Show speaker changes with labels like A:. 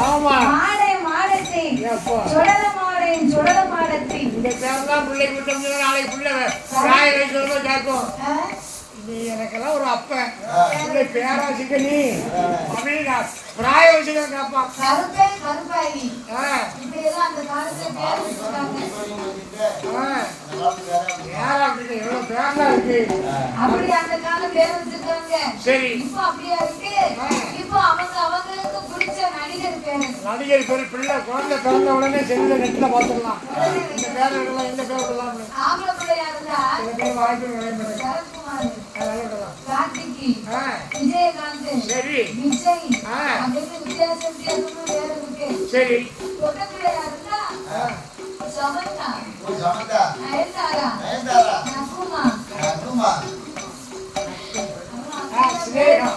A: ஆமா
B: மாடை மாடத்தை சுடல மாடை சுடல மாடத்தை
A: இந்த பேர்லாம் பிள்ளை விட்டோம்னா நாளைக்கு பிள்ளை ராய வைக்கிறதோ கேட்கும். நீ எனக்கெல்லாம் ஒரு அப்பன் பிள்ளை பேராசிக்க நீ அப்படின்னு பிராய வச்சுதான் கேட்பான்.
B: கருப்பை கருப்பாயி இப்படி எல்லாம் அந்த காலத்துல பேர் வச்சிருக்காங்க.
A: எவ்வளவு பேர்லாம் இருக்கு
B: அப்படி அந்த காலம் பேர் வச்சிருக்காங்க.
A: சரி
B: இப்போ அப்படியா இருக்கு. இப்போ அவங்களுக்கு பிடிச்ச நடிகர் பேரு
A: நடிகர் பேரு பிள்ளை குழந்தை பிறந்த உடனே செல்ல நெட்ல பாத்துடலாம். இந்த பேர் விடலாம் இந்த பேர் விடலாம்.
B: ஆம்பளை பிள்ளையா இருந்தா
A: வாய்ப்பு
B: கார்த்திகி விஜயகாந்த்
A: சரி
B: விஜய் அப்படின்னு வித்தியாசமா பேர் இருக்கு.
A: சரி
B: பொட்ட பிள்ளையா இருந்தா சமந்தா நயன்தாரா நகுமா
A: ஸ்னேகா